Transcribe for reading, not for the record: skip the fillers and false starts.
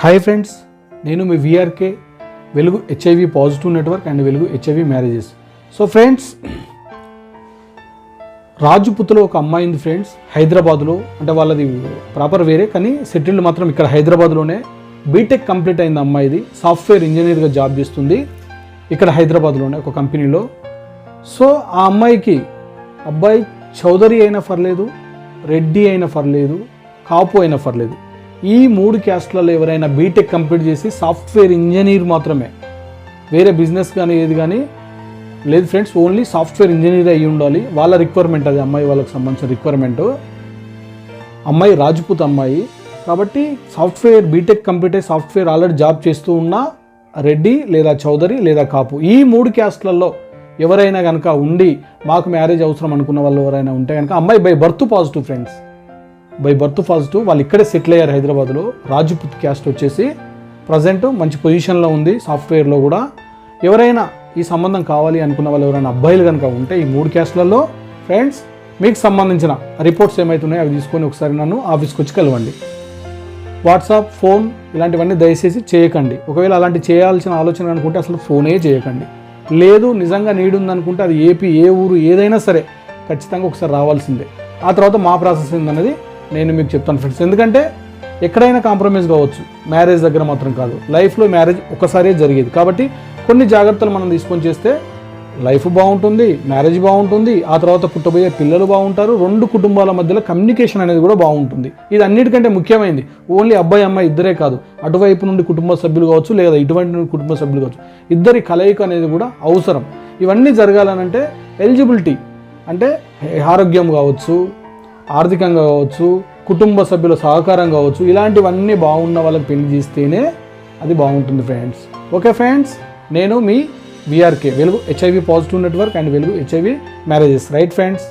Hi friends, నేను మీ VRK వెలుగు HIV positive network and వెలుగు హెచ్ఐవి మ్యారేజెస్. సో ఫ్రెండ్స్, రాజుపుత్లో ఒక అమ్మాయి ఉంది ఫ్రెండ్స్, హైదరాబాద్లో. అంటే వాళ్ళది ప్రాపర్ వేరే, కానీ సెటిల్డ్ మాత్రం ఇక్కడ హైదరాబాద్లోనే. బీటెక్ కంప్లీట్ అయింది అమ్మాయిది, సాఫ్ట్వేర్ ఇంజనీర్గా జాబ్ చేస్తుంది ఇక్కడ హైదరాబాద్లోనే ఒక కంపెనీలో. సో ఆ అమ్మాయికి అబ్బాయి చౌదరి అయినా పర్లేదు, రెడ్డి అయినా పర్లేదు, కాపు అయినా పర్లేదు, ఈ 3 క్యాస్ట్లలో ఎవరైనా బీటెక్ కంప్లీట్ చేసి సాఫ్ట్వేర్ ఇంజనీర్ మాత్రమే, వేరే బిజినెస్ కానీ ఏది కానీ లేదు ఫ్రెండ్స్, ఓన్లీ సాఫ్ట్వేర్ ఇంజనీర్ అయ్యి ఉండాలి. వాళ్ళ రిక్వైర్మెంట్ అది, అమ్మాయి వాళ్ళకి సంబంధించిన రిక్వైర్మెంట్. అమ్మాయి రాజ్పుత్ అమ్మాయి కాబట్టి సాఫ్ట్వేర్ బీటెక్ కంప్లీట్ అయ్యి సాఫ్ట్వేర్ ఆల్రెడీ జాబ్ చేస్తూ ఉన్న రెడ్డి లేదా చౌదరి లేదా కాపు, ఈ 3 క్యాస్ట్లలో ఎవరైనా కనుక ఉండి మాకు మ్యారేజ్ అవసరం అనుకున్న వాళ్ళు ఎవరైనా ఉంటే కనుక, అమ్మాయి by birth positive friends, by birth positive. వాళ్ళు ఇక్కడే సెటిల్ అయ్యారు హైదరాబాద్లో. రాజ్పుత్ క్యాస్ట్ వచ్చేసి ప్రజెంట్ మంచి పొజిషన్లో ఉంది సాఫ్ట్వేర్లో కూడా. ఎవరైనా ఈ సంబంధం కావాలి అనుకున్న వాళ్ళు ఎవరైనా అబ్బాయిలు కనుక ఉంటే ఈ 3 క్యాస్ట్లలో ఫ్రెండ్స్, మీకు సంబంధించిన రిపోర్ట్స్ ఏమవుతున్నాయో అవి తీసుకొని ఒకసారి నన్ను ఆఫీస్కి వచ్చి కలవండి. వాట్సాప్, ఫోన్ ఇలాంటివన్నీ దయచేసి చేయకండి. ఒకవేళ అలాంటి చేయాల్సిన ఆలోచన అనుకుంటే అసలు ఫోనే చేయకండి. లేదు నిజంగా నీడు ఉందనుకుంటే అది ఏపీ, ఏ ఊరు ఏదైనా సరే ఖచ్చితంగా ఒకసారి రావాల్సిందే. ఆ తర్వాత మా ప్రాసెస్ ఏందన్నది నేను మీకు చెప్తాను ఫ్రెండ్స్. ఎందుకంటే ఎక్కడైనా కాంప్రమైజ్ కావచ్చు, మ్యారేజ్ దగ్గర మాత్రం కాదు. లైఫ్లో మ్యారేజ్ ఒకసారే జరిగేది కాబట్టి కొన్ని జాగ్రత్తలు మనం తీసుకొని చేస్తే లైఫ్ బాగుంటుంది, మ్యారేజ్ బాగుంటుంది, ఆ తర్వాత పుట్టబోయే పిల్లలు బాగుంటారు, 2 కుటుంబాల మధ్యలో కమ్యూనికేషన్ అనేది కూడా బాగుంటుంది. ఇది అన్నిటికంటే ముఖ్యమైనది. ఓన్లీ అబ్బాయి అమ్మాయి ఇద్దరే కాదు, అటువైపు నుండి కుటుంబ సభ్యులు కావచ్చు లేదా ఇటువంటి నుండి కుటుంబ సభ్యులు కావచ్చు, ఇద్దరి కలయిక అనేది కూడా అవసరం. ఇవన్నీ జరగాలనంటే ఎలిజిబిలిటీ అంటే ఆరోగ్యం కావచ్చు, ఆర్థికంగా కావచ్చు, కుటుంబ సభ్యుల సహకారం కావచ్చు, ఇలాంటివన్నీ బాగున్న వాళ్ళకి పెళ్లి చేస్తేనే అది బాగుంటుంది ఫ్రెండ్స్. ఓకే ఫ్రెండ్స్, నేను మీ విఆర్కే వెలుగు హెచ్ఐవి పాజిటివ్ నెట్వర్క్ అండ్ వెలుగు హెచ్ఐవి మ్యారేజెస్. Right friends.